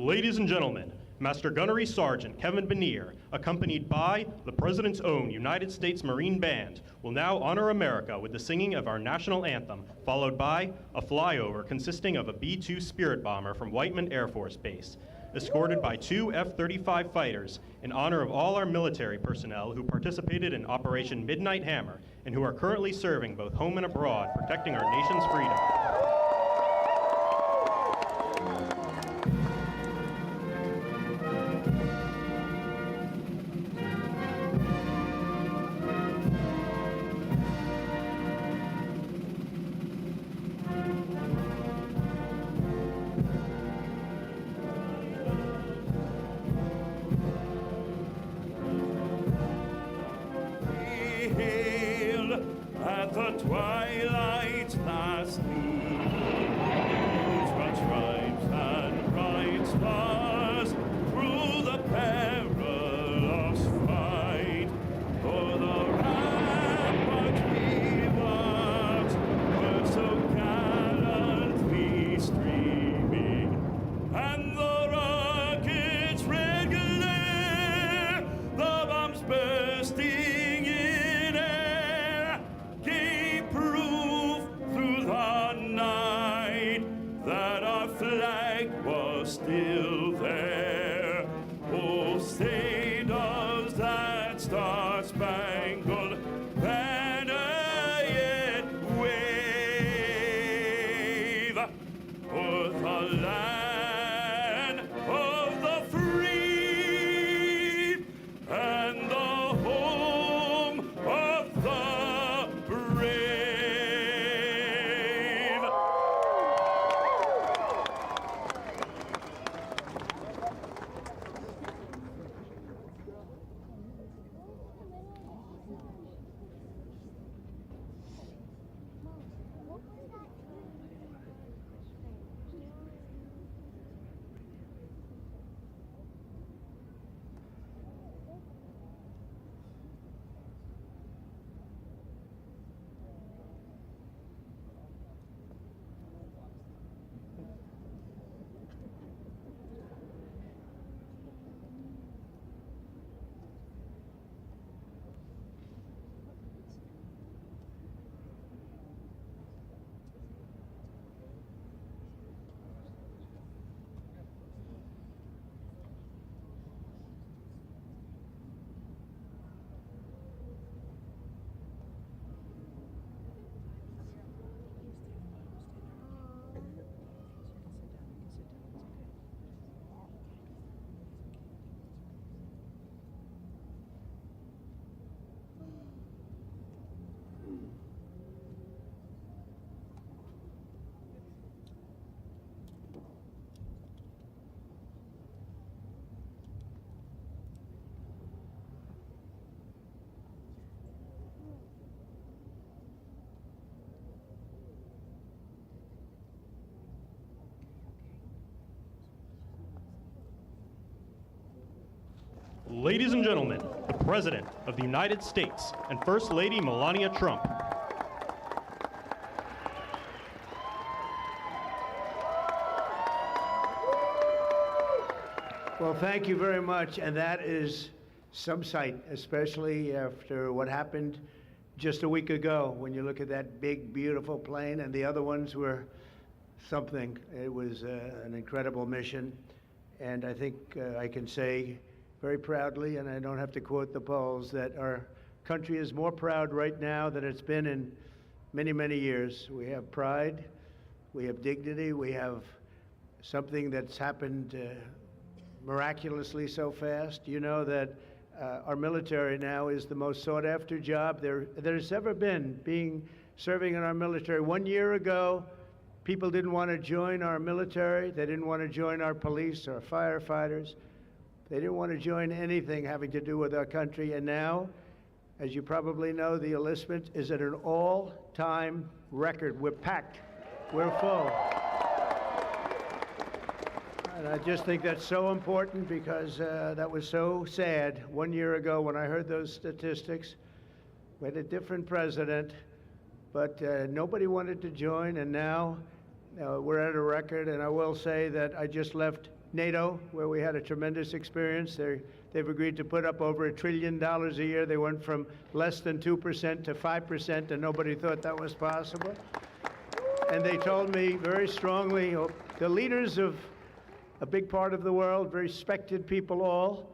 Ladies and gentlemen, Master Gunnery Sergeant Kevin Benier, accompanied by the President's own United States Marine Band, will now honor America with the singing of our national anthem, followed by a flyover consisting of a B-2 Spirit bomber from Whiteman Air Force Base, escorted by 2 F-35 fighters in honor of all our military personnel who participated in Operation Midnight Hammer and who are currently serving both home and abroad, protecting our nation's freedom. At the twilight's last noon, but stripes and bright stars through the perilous fight, o'er the rampart rivers were so gallantly streaming, and the rockets' red glare, the bombs bursting was still there. Oh, say does that star-spangled banner yet wave o'er the land of the free and the home of the brave? Ladies and gentlemen, the President of the United States and First Lady Melania Trump. Well, thank you very much, and that is some sight, especially after what happened just a week ago. When you look at that big, beautiful plane, and the other ones were something. It was an incredible mission, and I think I can say very proudly, and I don't have to quote the polls, that our country is more proud right now than it's been in many, many years. We have pride, we have dignity, we have something that's happened miraculously so fast. You know that our military now is the most sought after job there's ever been, serving in our military. 1 year ago, people didn't want to join our military, they didn't want to join our police, our firefighters. They didn't want to join anything having to do with our country, and now, as you probably know, the enlistment is at an all-time record. We're packed. We're full. And I just think that's so important because that was so sad 1 year ago when I heard those statistics. We had a different president, but nobody wanted to join, and now we're at a record. And I will say that I just left NATO, where we had a tremendous experience. They've agreed to put up over $1 trillion a year. They went from less than 2% to 5%, and nobody thought that was possible. And they told me very strongly, the leaders of a big part of the world, very respected people all,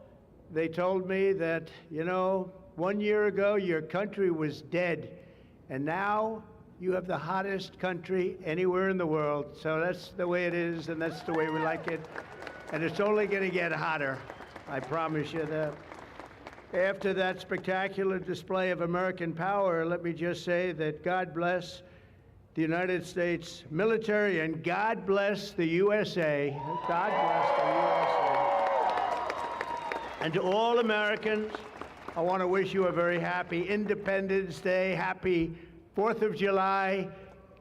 they told me that, 1 year ago your country was dead, and now you have the hottest country anywhere in the world. So that's the way it is, and that's the way we like it. And it's only going to get hotter, I promise you that. After that spectacular display of American power, let me just say that God bless the United States military, and God bless the USA. God bless the USA. And to all Americans, I want to wish you a very happy Independence Day, happy 4th of July.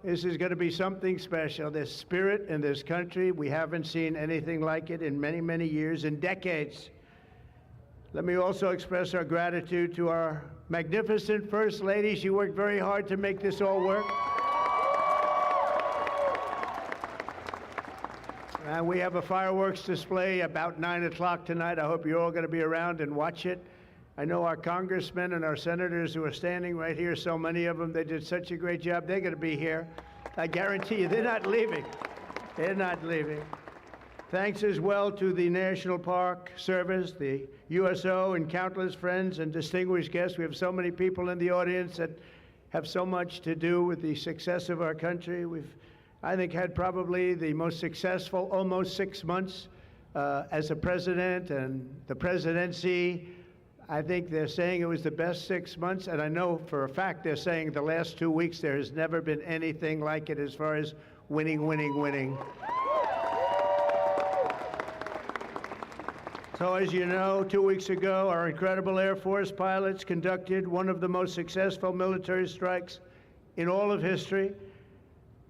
This is going to be something special. This spirit in this country, we haven't seen anything like it in many, many years, in decades. Let me also express our gratitude to our magnificent First Lady. She worked very hard to make this all work. And we have a fireworks display about 9 o'clock tonight. I hope you're all going to be around and watch it. I know our congressmen and our senators who are standing right here, so many of them, they did such a great job. They're going to be here. I guarantee you, they're not leaving. They're not leaving. Thanks as well to the National Park Service, the USO, and countless friends and distinguished guests. We have so many people in the audience that have so much to do with the success of our country. We've, I think, had probably the most successful almost 6 months as a president and the presidency. I think they're saying it was the best 6 months, and I know for a fact they're saying the last 2 weeks there has never been anything like it as far as winning, winning, winning. So as you know, 2 weeks ago, our incredible Air Force pilots conducted one of the most successful military strikes in all of history,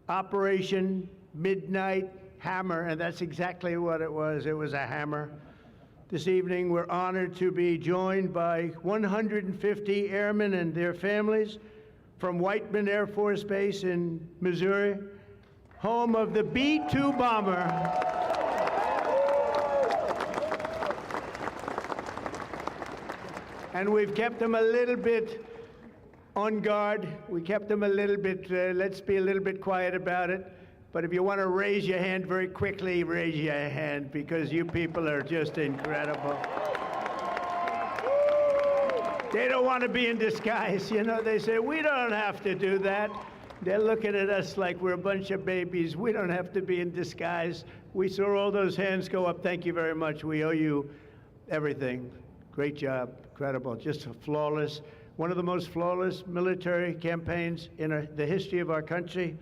Operation Midnight Hammer, and that's exactly what it was. It was a hammer. This evening, we're honored to be joined by 150 airmen and their families from Whiteman Air Force Base in Missouri, home of the B-2 bomber. And we've kept them a little bit on guard. We kept them a little bit, let's be a little bit quiet about it. But if you want to raise your hand very quickly, raise your hand, because you people are just incredible. They don't want to be in disguise. They say, we don't have to do that. They're looking at us like we're a bunch of babies. We don't have to be in disguise. We saw all those hands go up. Thank you very much. We owe you everything. Great job. Incredible. Just flawless. One of the most flawless military campaigns in the history of our country.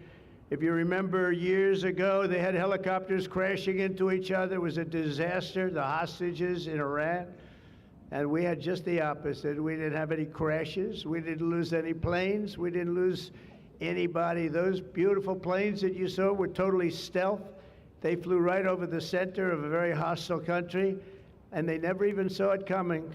If you remember years ago, they had helicopters crashing into each other. It was a disaster, the hostages in Iran. And we had just the opposite. We didn't have any crashes. We didn't lose any planes. We didn't lose anybody. Those beautiful planes that you saw were totally stealth. They flew right over the center of a very hostile country, and they never even saw it coming.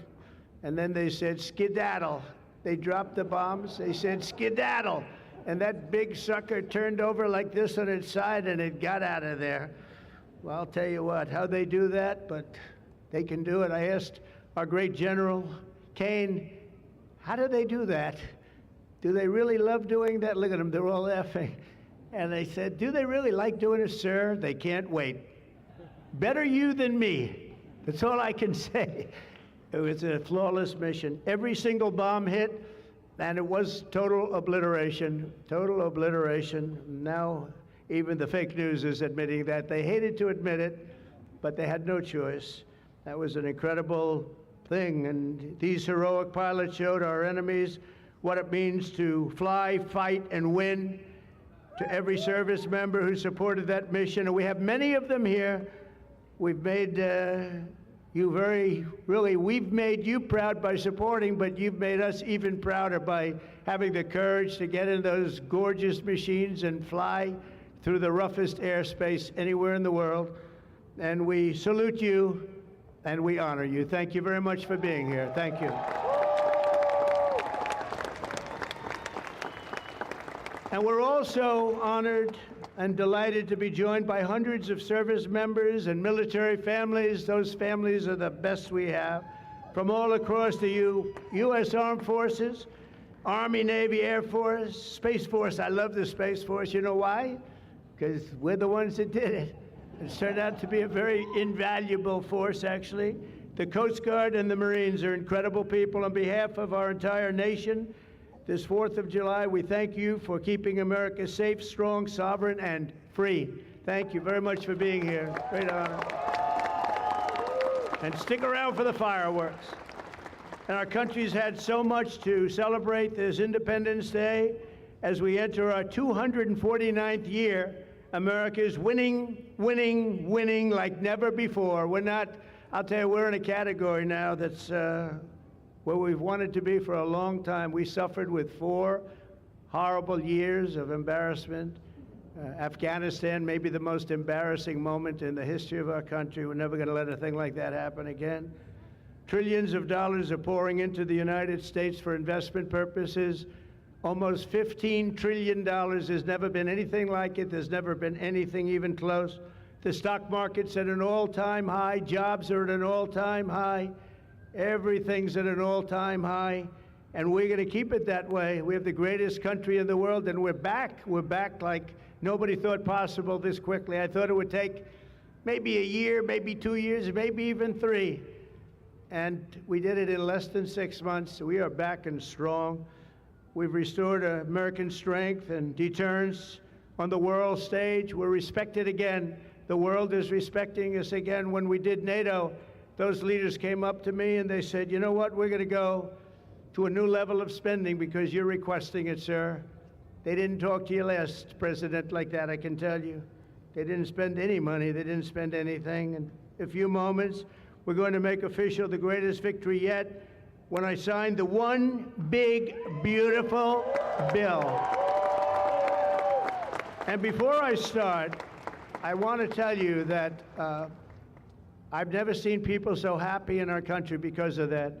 And then they said, skedaddle. They dropped the bombs. They said, skedaddle. And that big sucker turned over like this on its side, and it got out of there. Well, I'll tell you what, how they do that, but they can do it. I asked our great General Kane, how do they do that? Do they really love doing that? Look at them, they're all laughing. And they said, do they really like doing it, sir? They can't wait. Better you than me. That's all I can say. It was a flawless mission. Every single bomb hit, and it was total obliteration, total obliteration. Now, even the fake news is admitting that. They hated to admit it, but they had no choice. That was an incredible thing, and these heroic pilots showed our enemies what it means to fly, fight, and win. To every service member who supported that mission, and we have many of them here, we've made we've made you proud by supporting, but you've made us even prouder by having the courage to get in those gorgeous machines and fly through the roughest airspace anywhere in the world. And we salute you and we honor you. Thank you very much for being here. Thank you. And we're also honored and delighted to be joined by hundreds of service members and military families. Those families are the best we have, from all across the U.S. Armed Forces, Army, Navy, Air Force, Space Force. I love the Space Force. You know why? Because we're the ones that did it. It's turned out to be a very invaluable force, actually. The Coast Guard and the Marines are incredible people. On behalf of our entire nation, this 4th of July, we thank you for keeping America safe, strong, sovereign, and free. Thank you very much for being here. Great honor. And stick around for the fireworks. And our country's had so much to celebrate this Independence Day. As we enter our 249th year, America is winning, winning, winning like never before. We're not, I'll tell you, we're in a category now that's where we've wanted to be for a long time. We suffered with 4 horrible years of embarrassment. Afghanistan may be the most embarrassing moment in the history of our country. We're never going to let a thing like that happen again. Trillions of dollars are pouring into the United States for investment purposes. Almost $15 trillion. There's never been anything like it. There's never been anything even close. The stock market's at an all-time high. Jobs are at an all-time high. Everything's at an all-time high. And we're going to keep it that way. We have the greatest country in the world, and we're back. We're back like nobody thought possible this quickly. I thought it would take maybe a year, maybe 2 years, maybe even 3. And we did it in less than 6 months. We are back and strong. We've restored American strength and deterrence on the world stage. We're respected again. The world is respecting us again. When we did NATO, those leaders came up to me and they said, you know what, we're going to go to a new level of spending because you're requesting it, sir. They didn't talk to you last president like that, I can tell you. They didn't spend any money. They didn't spend anything. In a few moments, we're going to make official the greatest victory yet, when I signed the one big, beautiful bill. And before I start, I want to tell you that I've never seen people so happy in our country because of that,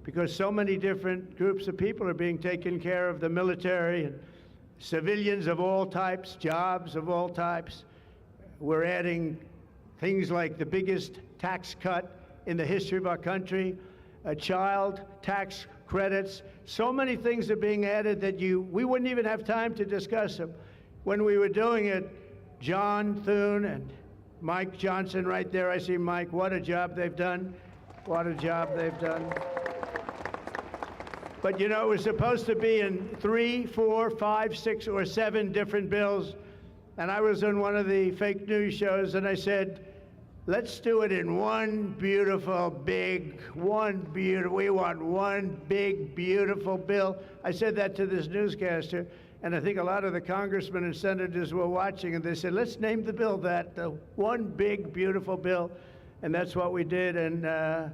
because so many different groups of people are being taken care of, the military and civilians of all types, jobs of all types. We're adding things like the biggest tax cut in the history of our country, child tax credits. So many things are being added that we wouldn't even have time to discuss them. When we were doing it, John Thune and Mike Johnson right there, I see Mike, what a job they've done. What a job they've done. But you know, it was supposed to be in 3, 4, 5, 6, or 7 different bills. And I was on one of the fake news shows and I said, let's do it in one beautiful, big, we want one big, beautiful bill. I said that to this newscaster, and I think a lot of the congressmen and senators were watching, and they said, let's name the bill that, the one big, beautiful bill. And that's what we did, and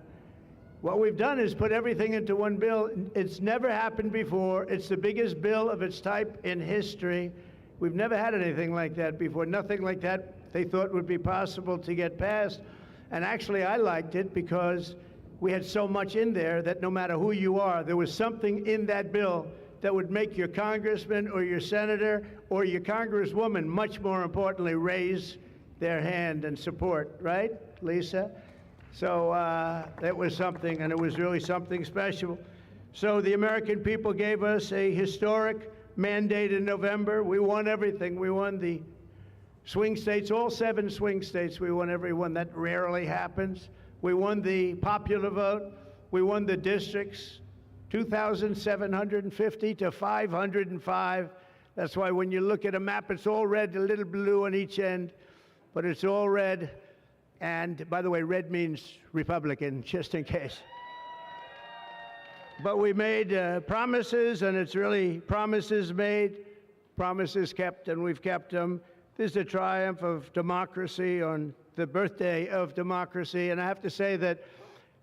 what we've done is put everything into one bill. It's never happened before. It's the biggest bill of its type in history. We've never had anything like that before, nothing like that they thought would be possible to get passed. And actually, I liked it because we had so much in there that no matter who you are, there was something in that bill that would make your congressman or your senator or your congresswoman, much more importantly, raise their hand and support, right, Lisa? So that was something, and it was really something special. So the American people gave us a historic mandate in November. We won everything. We won the swing states, all 7 swing states. We won every one. That rarely happens. We won the popular vote. We won the districts, 2,750 to 505. That's why when you look at a map, it's all red, a little blue on each end, but it's all red. And by the way, red means Republican, just in case. But we made promises, and it's really promises made, promises kept, and we've kept them. This is a triumph of democracy on the birthday of democracy. And I have to say that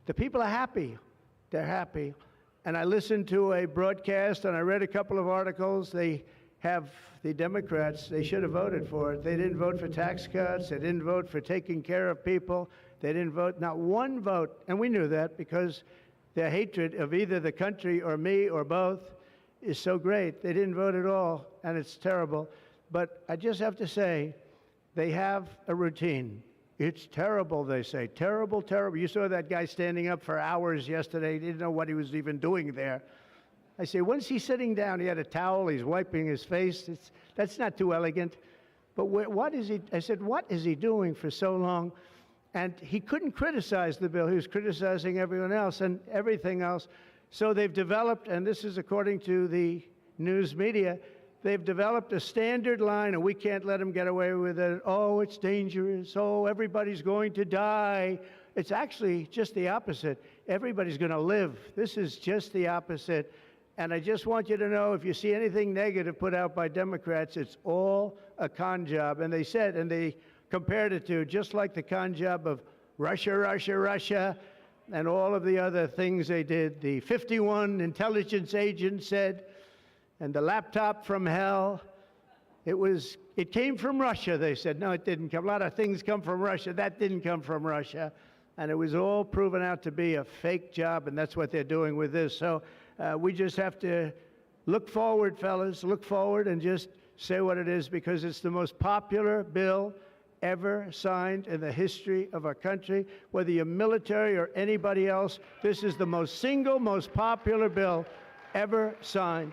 the people are happy. They're happy. And I listened to a broadcast and I read a couple of articles. They have the Democrats, they should have voted for it. They didn't vote for tax cuts. They didn't vote for taking care of people. They didn't vote, not one vote. And we knew that because their hatred of either the country or me or both is so great. They didn't vote at all, and it's terrible. But I just have to say, they have a routine. It's terrible, they say. Terrible, terrible. You saw that guy standing up for hours yesterday. He didn't know what he was even doing there. I say, when's he sitting down? He had a towel. He's wiping his face. That's not too elegant. But what is he? I said, what is he doing for so long? And he couldn't criticize the bill. He was criticizing everyone else and everything else. So they've developed, and this is according to the news media, they've developed a standard line, and we can't let them get away with it. Oh, it's dangerous. Oh, everybody's going to die. It's actually just the opposite. Everybody's going to live. This is just the opposite. And I just want you to know, if you see anything negative put out by Democrats, it's all a con job. And they said, and they compared it to just like the con job of Russia, Russia, Russia, and all of the other things they did. The 51 intelligence agents said, and the laptop from hell, it came from Russia, they said. No, it didn't come. A lot of things come from Russia. That didn't come from Russia. And it was all proven out to be a fake job, and that's what they're doing with this. So we just have to look forward, fellas, look forward and just say what it is, because it's the most popular bill ever signed in the history of our country. Whether you're military or anybody else, this is the most popular bill ever signed.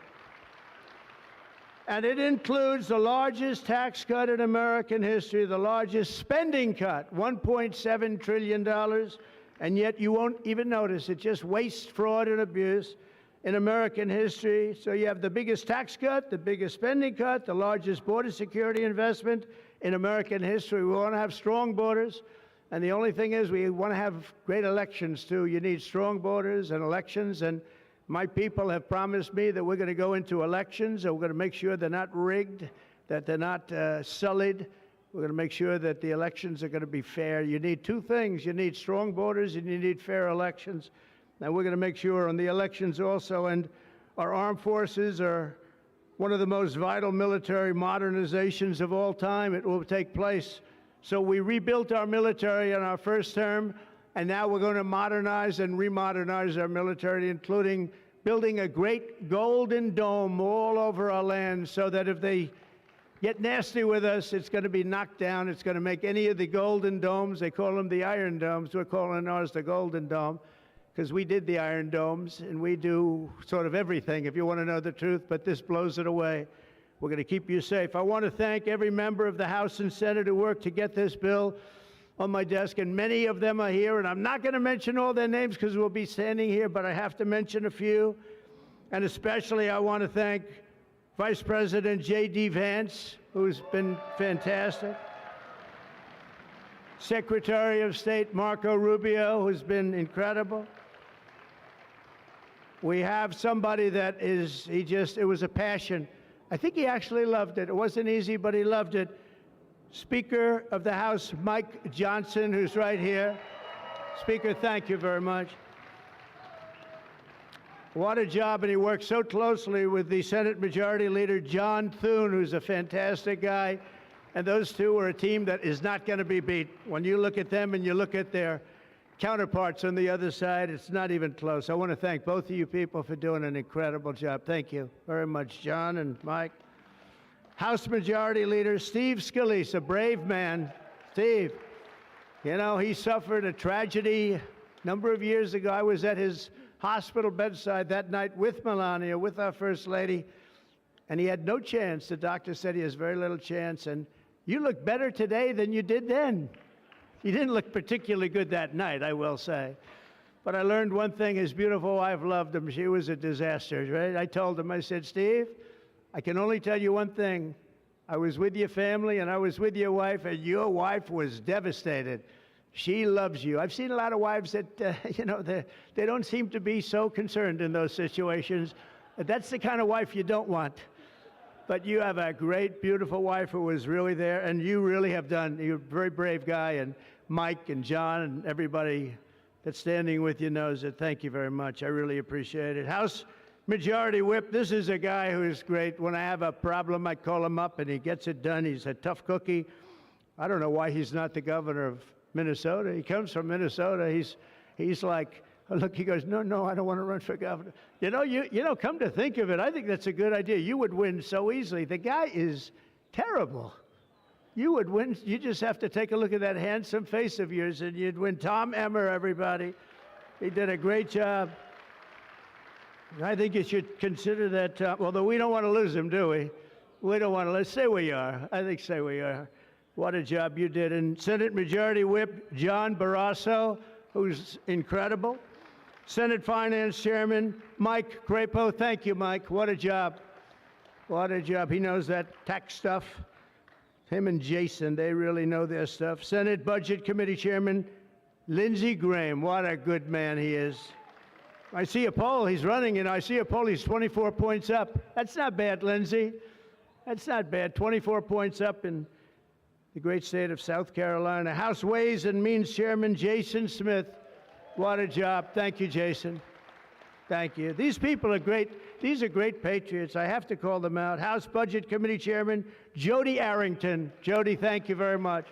And it includes the largest tax cut in American history, the largest spending cut, $1.7 trillion, and yet you won't even notice it. Just waste, fraud, and abuse in American history. So you have the biggest tax cut, the biggest spending cut, the largest border security investment in American history. We want to have strong borders, and the only thing is we want to have great elections, too. You need strong borders and elections, and my people have promised me that we're going to go into elections, and we're going to make sure they're not rigged, that they're not sullied. We're going to make sure that the elections are going to be fair. You need two things. You need strong borders, and you need fair elections. And we're going to make sure on the elections also, and our armed forces are one of the most vital military modernizations of all time. It will take place. So we rebuilt our military in our first term, and now we're going to modernize and remodernize our military, including building a great golden dome all over our land, so that if they get nasty with us, it's going to be knocked down. It's going to make any of the golden domes, they call them the iron domes, we're calling ours the golden dome, because we did the iron domes, and we do sort of everything, if you want to know the truth, but this blows it away. We're going to keep you safe. I want to thank every member of the House and Senate who worked to get this bill on my desk, and many of them are here, and I'm not going to mention all their names because we'll be standing here, but I have to mention a few. And especially I want to thank Vice President J.D. Vance, who's been fantastic. Secretary of State Marco Rubio, who's been incredible. We have somebody that it was a passion. I think he actually loved it. It wasn't easy, but he loved it. Speaker of the House, Mike Johnson, who's right here. Speaker, thank you very much. What a job, and he worked so closely with the Senate Majority Leader, John Thune, who's a fantastic guy. And those two are a team that is not going to be beat. When you look at them and you look at their counterparts on the other side, it's not even close. I want to thank both of you people for doing an incredible job. Thank you very much, John and Mike. House Majority Leader Steve Scalise, a brave man. Steve, you know, he suffered a tragedy a number of years ago. I was at his hospital bedside that night with Melania, with our First Lady, and he had no chance. The doctor said he has very little chance, and you look better today than you did then. He didn't look particularly good that night, I will say. But I learned one thing. His beautiful wife loved him. She was a disaster, right? I told him, I said, Steve, I can only tell you one thing. I was with your family, and I was with your wife, and your wife was devastated. She loves you. I've seen a lot of wives that, you know, they don't seem to be so concerned in those situations. That's the kind of wife you don't want. But you have a great, beautiful wife who was really there, and you really have done. You're a very brave guy, and Mike and John and everybody that's standing with you knows it. Thank you very much. I really appreciate it. House Majority Whip, this is a guy who is great. When I have a problem, I call him up, and he gets it done. He's a tough cookie. I don't know why he's not the governor of Minnesota. He comes from Minnesota. He's like, look, he goes, no, I don't want to run for governor. You know, come to think of it, I think that's a good idea. You would win so easily. The guy is Terrible. You would win. You just have to take a look at that handsome face of yours and you'd win. Tom Emmer, everybody. He did a great job. I think you should consider that, although we don't want to lose him, do we? We don't want to. Let's say we are. I think say we are. What a job you did. And Senate Majority Whip John Barrasso, who's incredible. Senate Finance Chairman Mike Crapo. Thank you, Mike. What a job. What a job. He knows that tax stuff. Him and Jason, they really know their stuff. Senate Budget Committee Chairman Lindsey Graham. What a good man he is. I see a poll. He's running, and I see a poll. He's 24 points up. That's not bad, Lindsey. That's not bad. 24 points up in the great state of South Carolina. House Ways and Means Chairman Jason Smith. What a job. Thank you, Jason. Thank you. These people are great. These are great patriots. I have to call them out. House Budget Committee Chairman Jody Arrington. Jody, thank you very much.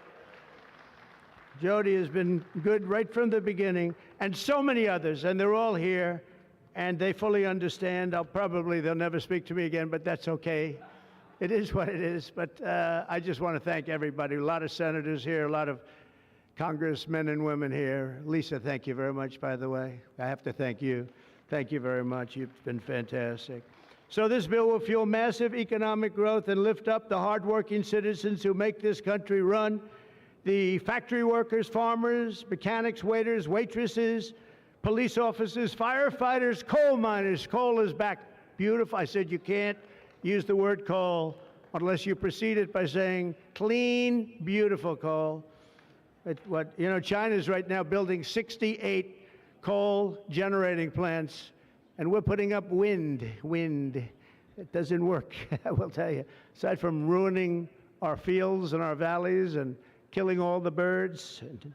Jody has been good right from the beginning, and so many others, and they're all here, and they fully understand. They'll never speak to me again, but that's okay. It is what it is, but I just want to thank everybody. A lot of senators here, a lot of congressmen and women here. Lisa, thank you very much, by the way. I have to thank you. Thank you very much. You've been fantastic. So this bill will fuel massive economic growth and lift up the hardworking citizens who make this country run. The factory workers, farmers, mechanics, waiters, waitresses, police officers, firefighters, coal miners. Coal is back. Beautiful. I said you can't use the word coal unless you precede it by saying clean, beautiful coal. China's right now building 68 coal generating plants, and we're putting up wind. It doesn't work, I will tell you. Aside from ruining our fields and our valleys and killing all the birds and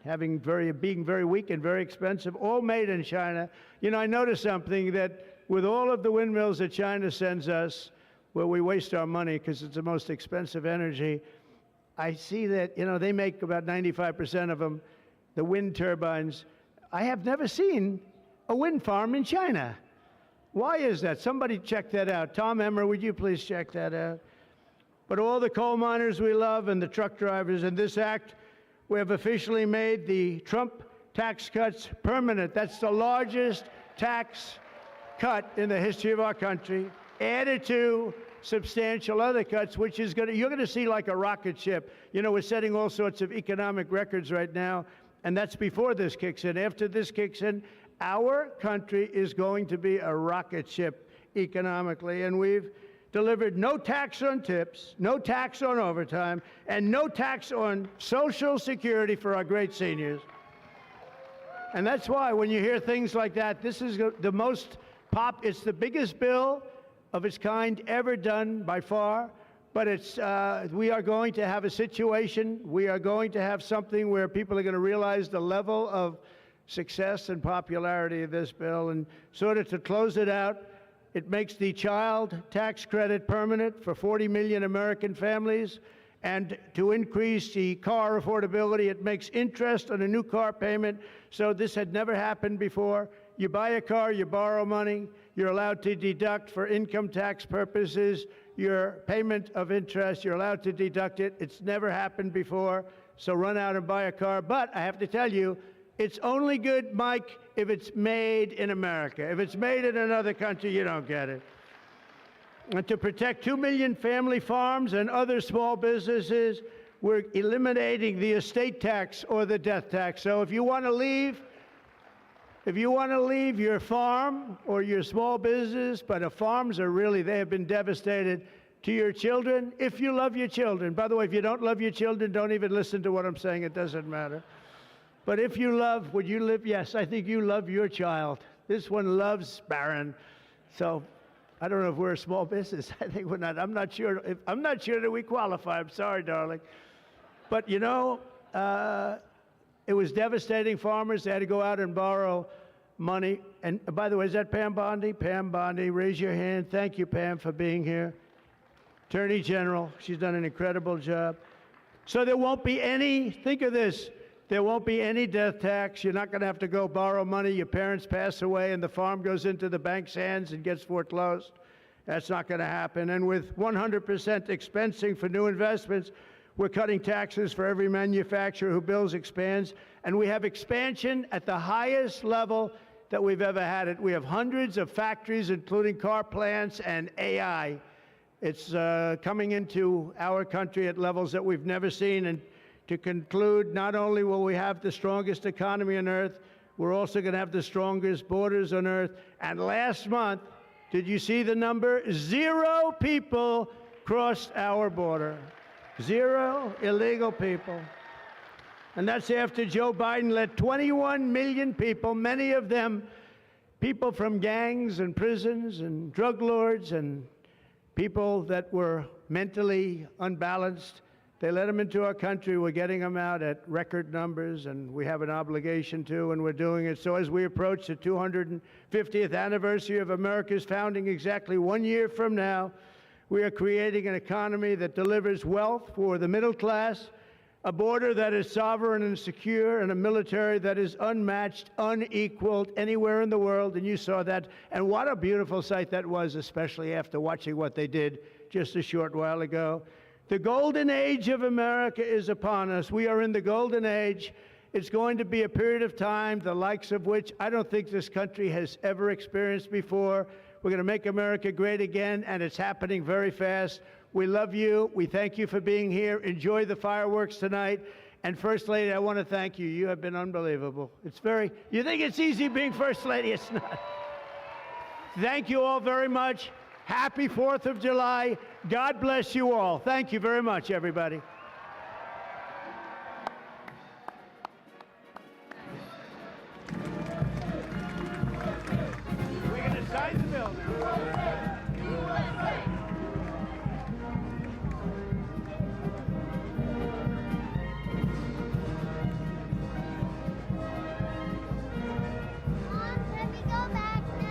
being very weak and very expensive, all made in China. I noticed something, that with all of the windmills that China sends us, where we waste our money because it's the most expensive energy, I see that, they make about 95% of them, the wind turbines. I have never seen a wind farm in China. Why is that? Somebody check that out. Tom Emmer, would you please check that out? But all the coal miners we love and the truck drivers, in this act, we have officially made the Trump tax cuts permanent. That's the largest tax cut in the history of our country, added to substantial other cuts, which is you're going to see like a rocket ship. We're setting all sorts of economic records right now, and that's before this kicks in. After this kicks in, our country is going to be a rocket ship economically, and we've delivered no tax on tips, no tax on overtime, and no tax on Social Security for our great seniors. And that's why when you hear things like that, this is the most it's the biggest bill of its kind ever done by far, but we are going to have a situation, we are going to have something where people are going to realize the level of success and popularity of this bill. And sort of to close it out, it makes the child tax credit permanent for 40 million American families. And to increase the car affordability, it makes interest on a new car payment. So this had never happened before. You buy a car, you borrow money, you're allowed to deduct for income tax purposes your payment of interest. You're allowed to deduct it. It's never happened before. So run out and buy a car. But I have to tell you, it's only good, Mike, if it's made in America. If it's made in another country, you don't get it. And to protect 2 million family farms and other small businesses, we're eliminating the estate tax or the death tax. So if you want to leave your farm or your small business, but farms they have been devastated, to your children, if you love your children. By the way, if you don't love your children, don't even listen to what I'm saying. It doesn't matter. But if you love, would you live? Yes, I think you love your child. This one loves Barron. So I don't know if we're a small business. I think we're not. I'm not sure that we qualify. I'm sorry, darling. But it was devastating. Farmers, they had to go out and borrow money. And by the way, is that Pam Bondi? Pam Bondi, raise your hand. Thank you, Pam, for being here. Attorney General, she's done an incredible job. So there won't be any, think of this, there won't be any death tax. You're not going to have to go borrow money. Your parents pass away and the farm goes into the bank's hands and gets foreclosed. That's not going to happen. And with 100% expensing for new investments, we're cutting taxes for every manufacturer who builds, expands, and we have expansion at the highest level that we've ever had it. We have hundreds of factories, including car plants and AI. It's coming into our country at levels that we've never seen. And to conclude, not only will we have the strongest economy on earth, we're also going to have the strongest borders on earth. And last month, did you see the number? 0 people crossed our border. 0 illegal people. And that's after Joe Biden let 21 million people, many of them people from gangs and prisons and drug lords and people that were mentally unbalanced, they let them into our country. We're getting them out at record numbers, and we have an obligation to, and we're doing it. So as we approach the 250th anniversary of America's founding exactly 1 year from now, we are creating an economy that delivers wealth for the middle class, a border that is sovereign and secure, and a military that is unmatched, unequaled anywhere in the world. And you saw that. And what a beautiful sight that was, especially after watching what they did just a short while ago. The golden age of America is upon us. We are in the golden age. It's going to be a period of time, the likes of which I don't think this country has ever experienced before. We're going to make America great again, and it's happening very fast. We love you. We thank you for being here. Enjoy the fireworks tonight. And First Lady, I want to thank you. You have been unbelievable. You think it's easy being First Lady? It's not. Thank you all very much. Happy 4th of July. God bless you all. Thank you very much, everybody. We're going to sign the bill now. Let me go back now.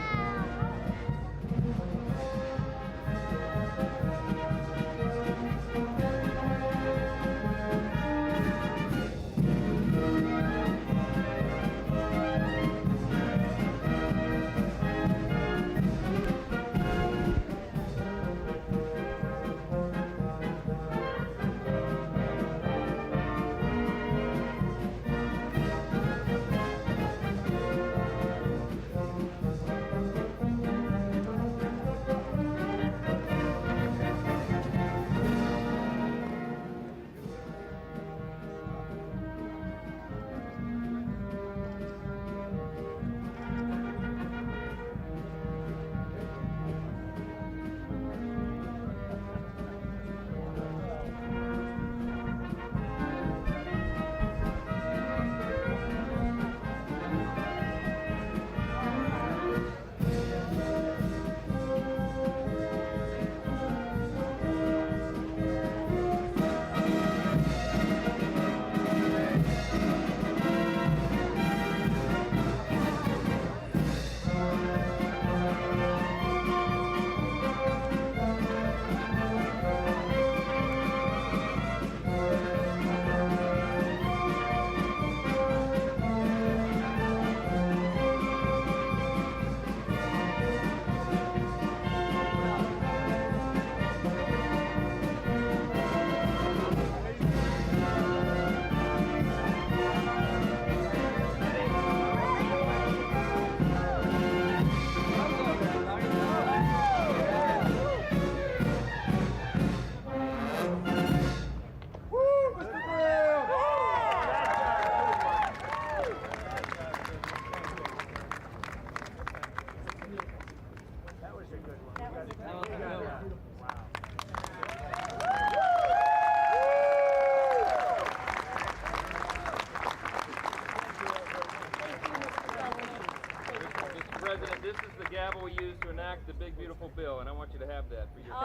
President, this is the gavel we use to enact the big, beautiful bill, and I want you to have that for your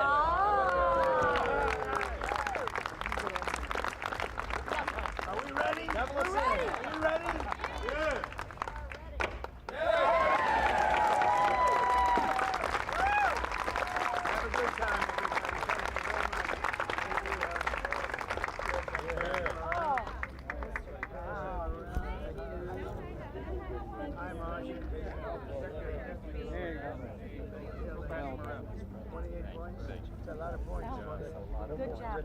Are we ready? We're ready. Are we ready? Good. Have a good time, everybody. Hi, Marcia. There you go. Good job.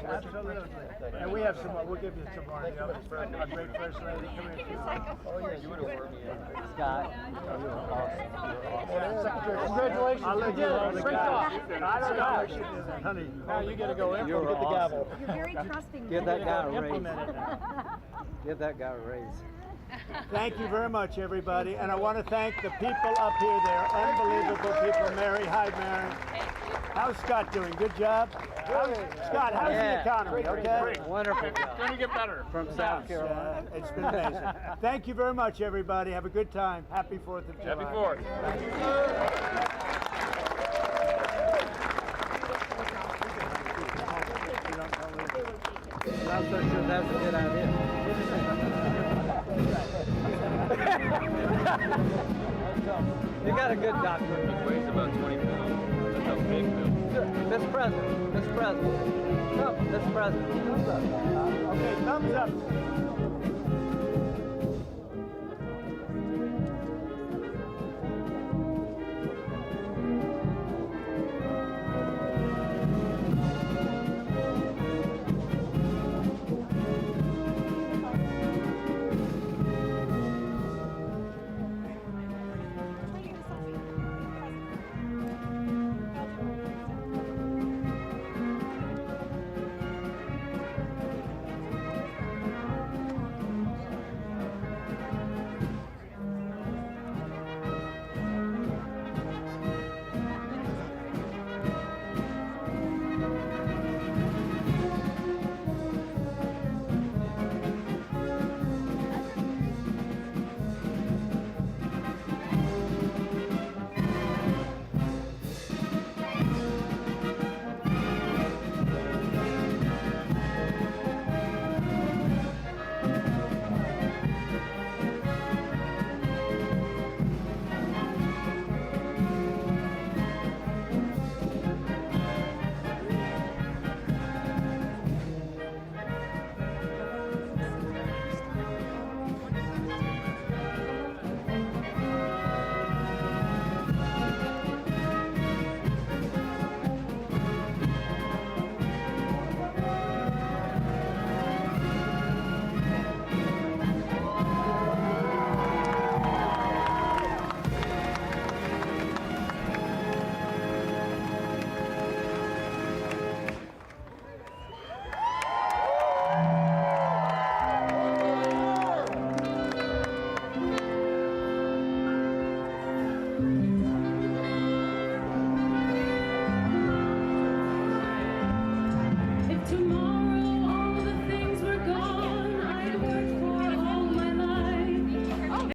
Absolutely. And we have some more. We'll give you some more. You know, our great first lady. Come here. Oh, yeah, you would have worked me in. Scott. Congratulations. I'll let you hold the gavel. I don't know. Honey, now you got to go in. You're Get the gavel. awesome. You're very trusting. Give that guy a raise. Implement it now. Give that guy a raise. Thank you very much, everybody. And I want to thank the people up here. They're unbelievable people. Mary, hi, Mary. How's Scott doing? Good job? Scott, how's the economy? Okay? Wonderful job. Gonna get better. From South Carolina. It's been amazing. Thank you very much, everybody. Have a good time. Happy 4th of July. Happy 4th. I'm not so sure that's a good idea. You got a good doctor. He weighs about 20 pounds. That's how big Bill. Mr. President. Mr. President. Come, Mr. President. Okay, thumbs up.